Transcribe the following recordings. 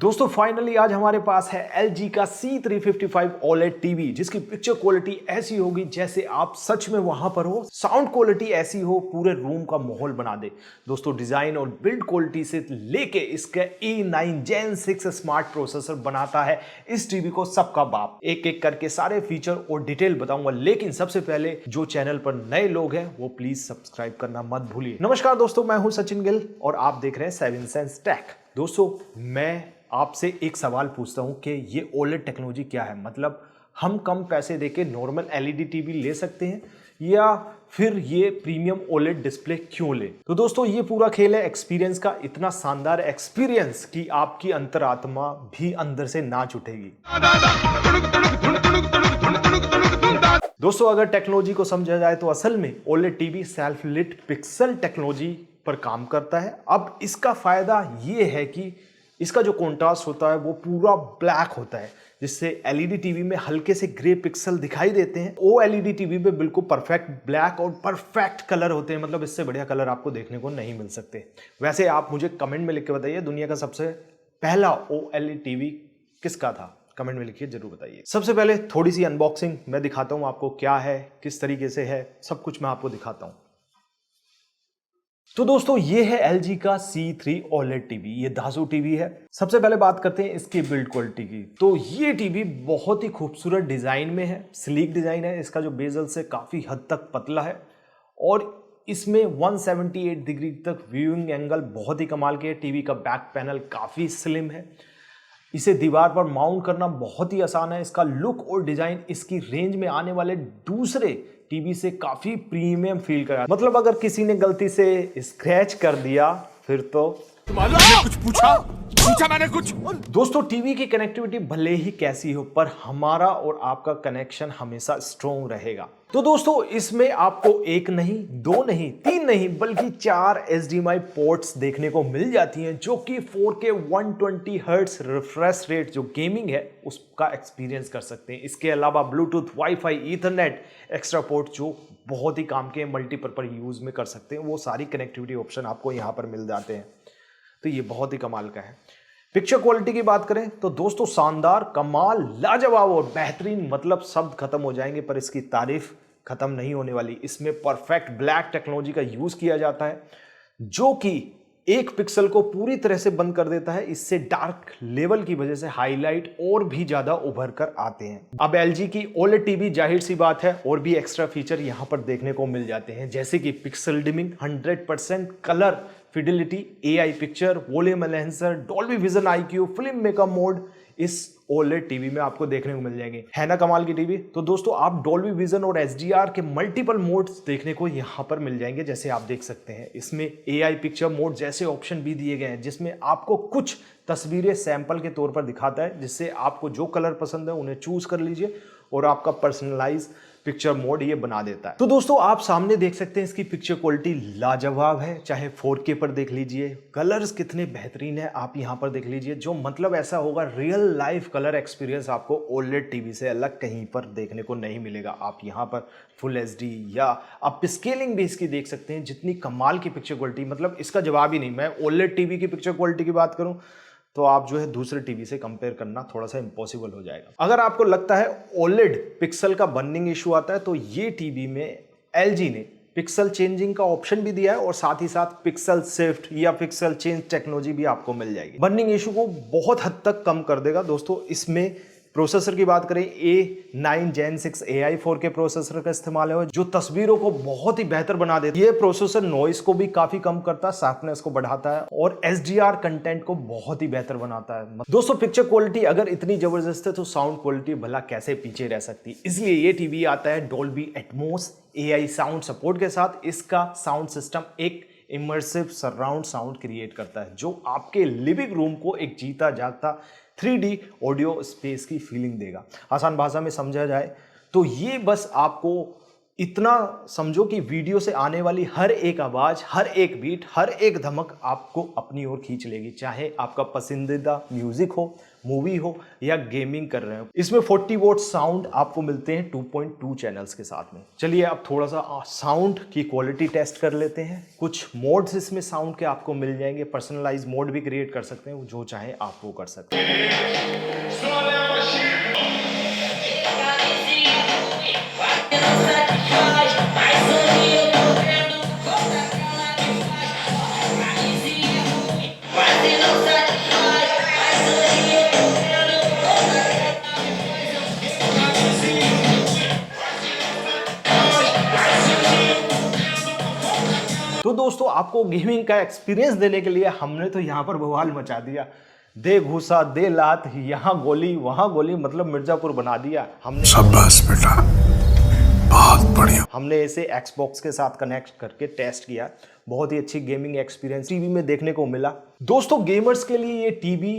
दोस्तों फाइनली आज हमारे पास है LG का C355 OLED टीवी जिसकी पिक्चर क्वालिटी ऐसी होगी जैसे आप सच में वहां पर हो, साउंड क्वालिटी ऐसी हो पूरे रूम का माहौल बना दे। दोस्तों डिजाइन और बिल्ड क्वालिटी से लेके इसका A9 Gen 6 स्मार्ट प्रोसेसर बनाता है इस टीवी को सबका बाप। एक एक करके सारे फीचर और डिटेल बताऊंगा, लेकिन सबसे पहले जो चैनल पर नए लोग हैं वो प्लीज सब्सक्राइब करना मत भूलिए। नमस्कार दोस्तों, मैं हूं सचिन गिल और आप देख रहे हैं 7 सेंस टेक। दोस्तों मैं आपसे एक सवाल पूछता हूं कि ये OLED टेक्नोलॉजी क्या है। मतलब हम कम पैसे देके नॉर्मल LED टीवी ले सकते हैं या फिर ये प्रीमियम OLED डिस्प्ले क्यों ले। तो दोस्तों ये पूरा खेल है एक्सपीरियंस का, इतना शानदार एक्सपीरियंस कि आपकी अंतरात्मा भी अंदर से नाच उठेगी। दोस्तों अगर टेक्नोलॉजी को समझा जाए तो असल में OLED TV self lit pixel technology पर काम करता है। अब इसका फायदा ये है कि इसका जो कॉन्ट्रास्ट होता है वो पूरा ब्लैक होता है, जिससे LED टीवी में हल्के से ग्रे पिक्सल दिखाई देते हैं। वो LED टीवी पे बिल्कुल परफेक्ट ब्लैक और परफेक्ट कलर होते हैं। मतलब इससे बढ़िया कलर आपको देखने को नहीं मिल सकते। वैसे आप मुझे कमेंट में लिख के बताइए दुनिया का सबसे पहला OLED टीवी किसका था, कमेंट में लिखिए, जरूर बताइए। सबसे पहले थोड़ी सी अनबॉक्सिंग मैं दिखाता हूं आपको, क्या है किस तरीके से है सब कुछ मैं आपको दिखाता हूं। तो दोस्तों ये है LG का C3 OLED टीवी, ये दाजू टीवी है। सबसे पहले बात करते हैं इसकी बिल्ड क्वालिटी की। तो ये टीवी बहुत ही खूबसूरत डिजाइन में है, स्लीक डिजाइन है। इसका जो बेजल से काफी हद तक पतला है और इसमें 178 डिग्री तक व्यूइंग एंगल बहुत ही कमाल के है। टीवी का बैक पैनल काफी स्लिम है, इसे दीवार पर माउंट करना बहुत ही आसान है। इसका लुक और डिजाइन इसकी रेंज में आने वाले दूसरे टीवी से काफी प्रीमियम फील करा। मतलब अगर किसी ने गलती से स्क्रैच कर दिया फिर तो मैंने कुछ पूछा मैंने कुछ। दोस्तों टीवी की कनेक्टिविटी भले ही कैसी हो पर हमारा और आपका कनेक्शन हमेशा स्ट्रॉन्ग रहेगा। तो दोस्तों इसमें आपको एक नहीं, दो नहीं, तीन नहीं बल्कि 4 HDMI पोर्ट्स देखने को मिल जाती हैं, जो कि 4K 120 हर्ट्ज रिफ्रेश रेट जो गेमिंग है उसका एक्सपीरियंस कर सकते हैं। इसके अलावा Bluetooth, wifi, Ethernet extra port जो बहुत ही काम के मल्टीपर्पज यूज में कर सकते हैं, वो सारी कनेक्टिविटी ऑप्शन आपको यहाँ पर मिल जाते हैं। तो ये बहुत ही कमाल का है। पिक्चर क्वालिटी की बात करें तो दोस्तों शानदार, कमाल, लाजवाब और बेहतरीन, मतलब शब्द खत्म हो जाएंगे पर इसकी तारीफ खत्म नहीं होने वाली। इसमें परफेक्ट ब्लैक टेक्नोलॉजी का यूज किया जाता है जो कि एक पिक्सल को पूरी तरह से बंद कर देता है। इससे डार्क लेवल की वजह से हाईलाइट और भी ज्यादा उभर कर आते हैं। अब LG की OLED टीवी जाहिर सी बात है और भी एक्स्ट्रा फीचर यहां पर देखने को मिल जाते हैं, जैसे कि pixel dimming, 100% colour Fidelity, AI picture, volume enhancer, Dolby vision IQ, film maker mode इस OLED टीवी में आपको देखने को मिल जाएंगे। है ना कमाल की टीवी। तो दोस्तों आप डॉल्बी विजन और HDR के मल्टीपल मोड्स देखने को यहां पर मिल जाएंगे। जैसे आप देख सकते हैं इसमें AI पिक्चर मोड जैसे ऑप्शन भी दिए गए हैं, जिसमें आपको कुछ तस्वीरें सैंपल के तौर पर दिखाता है, जिससे आपको जो कलर पसंद है उन्हें चूज कर लीजिए और आपका पर्सनलाइज पिक्चर मोड ये बना देता है। तो दोस्तों आप सामने देख सकते हैं इसकी पिक्चर क्वालिटी लाजवाब है, चाहे 4K पर देख लीजिए, कलर्स कितने बेहतरीन है आप यहां पर देख लीजिए। जो मतलब ऐसा होगा रियल लाइफ कलर एक्सपीरियंस आपको OLED टीवी से अलग कहीं पर देखने को नहीं मिलेगा। आप यहां पर फुल HD या आप स्केलिंग भी इसकी देख सकते हैं, जितनी कमाल की पिक्चर क्वालिटी, मतलब इसका जवाब ही नहीं। मैं OLED टीवी की पिक्चर क्वालिटी की बात करूं तो आप जो है दूसरे टीवी से कंपेयर करना थोड़ा सा इंपॉसिबल हो जाएगा। अगर आपको लगता है OLED पिक्सल का बर्निंग इशू आता है तो ये टीवी में LG ने पिक्सल चेंजिंग का ऑप्शन भी दिया है और साथ ही साथ पिक्सल शिफ्ट या पिक्सल चेंज टेक्नोलॉजी भी आपको मिल जाएगी। बर्निंग इशू को बहुत हद तक कम कर देगा। दोस्तों इसमें प्रोसेसर की बात करें, A9 Gen 6 AI 4K processor का इस्तेमाल है जो तस्वीरों को बहुत ही बेहतर बना देता है। ये प्रोसेसर नॉइस को भी काफी कम करता है, शार्पनेस को बढ़ाता है और HDR कंटेंट को बहुत ही बेहतर बनाता है। दोस्तों पिक्चर क्वालिटी अगर इतनी जबरदस्त है तो साउंड क्वालिटी भला कैसे पीछे रह सकती है। इसलिए ये टीवी आता है Dolby Atmos AI sound support के साथ। इसका साउंड सिस्टम एक इमर्सिव सराउंड साउंड क्रिएट करता है जो आपके लिविंग रूम को एक जीता जागता 3D ऑडियो स्पेस की फीलिंग देगा। आसान भाषा में समझा जाए तो ये बस आपको इतना समझो कि वीडियो से आने वाली हर एक आवाज, हर एक बीट, हर एक धमक आपको अपनी ओर खींच लेगी, चाहे आपका पसंदीदा म्यूजिक हो, मूवी हो या गेमिंग कर रहे हो। इसमें 40 वॉट साउंड आपको मिलते हैं 2.2 चैनल्स के साथ में। चलिए अब थोड़ा सा साउंड की क्वालिटी टेस्ट कर लेते हैं। कुछ मोड्स इसमें साउंड के आपको मिल जाएंगे, पर्सनलाइज मोड भी क्रिएट कर सकते हैं, जो चाहे आप वो कर सकते हैं। तो दोस्तों आपको गेमिंग का एक्सपीरियंस देने के लिए हमने तो यहाँ पर बवाल मचा दिया। दे घूसा, दे लात, यहाँ गोली वहां गोली, मतलब मिर्जापुर बना दिया हमने। शाबाश बेटा, बहुत बढ़िया। हमने इसे Xbox के साथ कनेक्ट करके टेस्ट किया। बहुत ही अच्छी गेमिंग एक्सपीरियंस टीवी में देखने को मिला। दोस्तों गेमर्स के लिए ये टीवी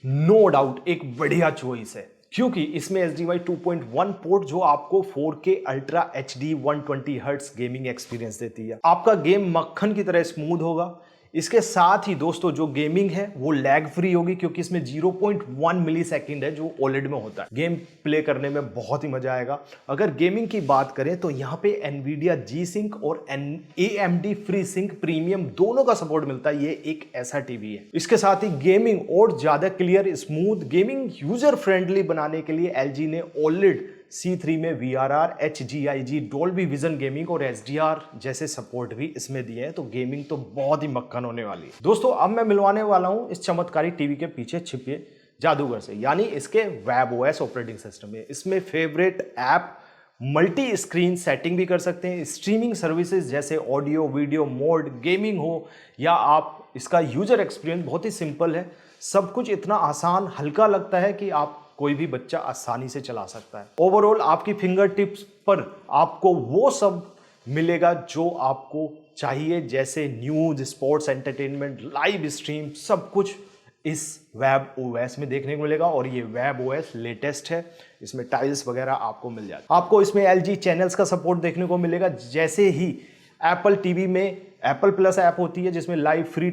नो डाउट एक बढ़िया चॉइस है, क्योंकि इसमें HDMI 2.1 पोर्ट जो आपको 4K ultra HD 120 hertz gaming experience देती है। आपका गेम मक्खन की तरह स्मूथ होगा। इसके साथ ही दोस्तों जो गेमिंग है वो लैग फ्री होगी, क्योंकि इसमें 0.1 मिली सेकेंड है जो OLED में होता है। गेम प्ले करने में बहुत ही मजा आएगा। अगर गेमिंग की बात करें तो यहाँ पे NVIDIA G-Sync और AMD FreeSync प्रीमियम दोनों का सपोर्ट मिलता है। ये एक ऐसा टीवी है। इसके साथ ही गेमिंग और ज्यादा clear smooth gaming user friendly बनाने के लिए LG ने OLED C3 में VRR, HGIG, Dolby vision gaming और HDR जैसे सपोर्ट भी इसमें दिए हैं। तो गेमिंग तो बहुत ही मक्खन होने वाली है। दोस्तों अब मैं मिलवाने वाला हूं इस चमत्कारी टीवी के पीछे छिपे जादूगर से, यानी इसके WebOS ऑपरेटिंग सिस्टम में। इसमें favourite app, multi screen setting भी कर सकते हैं, स्ट्रीमिंग सर्विसेज जैसे ऑडियो वीडियो मोड, गेमिंग हो या आप इसका यूजर एक्सपीरियंस बहुत ही सिंपल है। सब कुछ इतना आसान हल्का लगता है कि आप कोई भी बच्चा आसानी से चला सकता है। ओवरऑल आपकी फिंगर टिप्स पर आपको वो सब मिलेगा जो आपको चाहिए, जैसे news, sports, entertainment, live stream, सब कुछ इस WebOS में देखने को मिलेगा। और ये WebOS लेटेस्ट है, इसमें टाइल्स वगैरह आपको मिल जाते हैं। आपको इसमें LG चैनल्स का सपोर्ट देखने को मिलेगा, जैसे ही एप्पल टीवी में एप्पल प्लस ऐप होती है जिसमें लाइव फ्री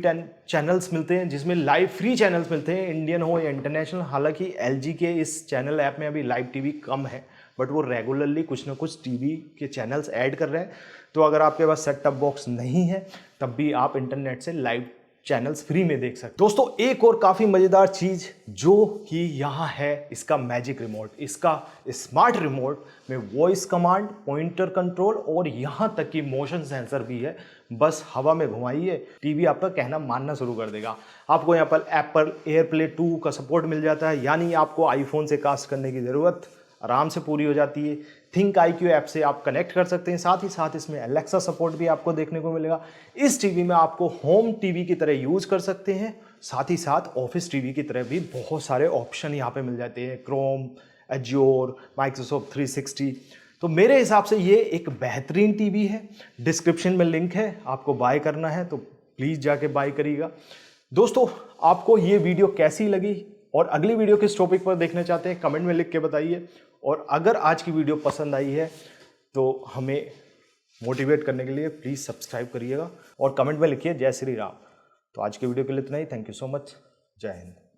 चैनल्स मिलते हैं, जिसमें लाइव फ्री चैनल्स मिलते हैं, इंडियन हो या इंटरनेशनल। हालांकि LG के इस चैनल ऐप में अभी लाइव टीवी कम है, बट वो रेगुलरली कुछ ना कुछ टीवी के चैनल्स ऐड कर रहे हैं। तो अगर आपके पास सेट टॉप बॉक्स नहीं है तब भी आप इंटरनेट से लाइव चैनल्स फ्री में देख सकते हैं। दोस्तों एक और काफी मजेदार चीज जो कि यहाँ है, इसका मैजिक रिमोट। इसका स्मार्ट रिमोट में वॉइस कमांड, पॉइंटर कंट्रोल और यहाँ तक कि मोशन सेंसर भी है। बस हवा में घुमाइए, टीवी आपका कहना मानना शुरू कर देगा। आपको यहाँ पर एप्पल एयरप्ले 2 का सपोर्ट मिल जाता है, यानी आपको आईफोन से कास्ट करने की जरूरत आराम से पूरी हो जाती है। थिंक IQ ऐप से आप कनेक्ट कर सकते हैं। साथ ही साथ इसमें एलेक्सा सपोर्ट भी आपको देखने को मिलेगा। इस टीवी में आपको होम टीवी की तरह यूज कर सकते हैं, साथ ही साथ ऑफिस टीवी की तरह भी बहुत सारे ऑप्शन यहाँ पे मिल जाते हैं, क्रोम, एज्योर, माइक्रोसॉफ्ट 360। तो मेरे हिसाब से ये एक बेहतरीन टीवी है। डिस्क्रिप्शन में लिंक है, आपको बाय करना है तो प्लीज़ जाके बाय करिएगा। दोस्तों आपको ये वीडियो कैसी लगी और अगली वीडियो किस टॉपिक पर देखना चाहते हैं कमेंट में लिख के बताइए। और अगर आज की वीडियो पसंद आई है तो हमें मोटिवेट करने के लिए प्लीज़ सब्सक्राइब करिएगा और कमेंट में लिखिए जय श्री राम। तो आज के वीडियो के लिए इतना ही। Thank you so much. जय हिंद।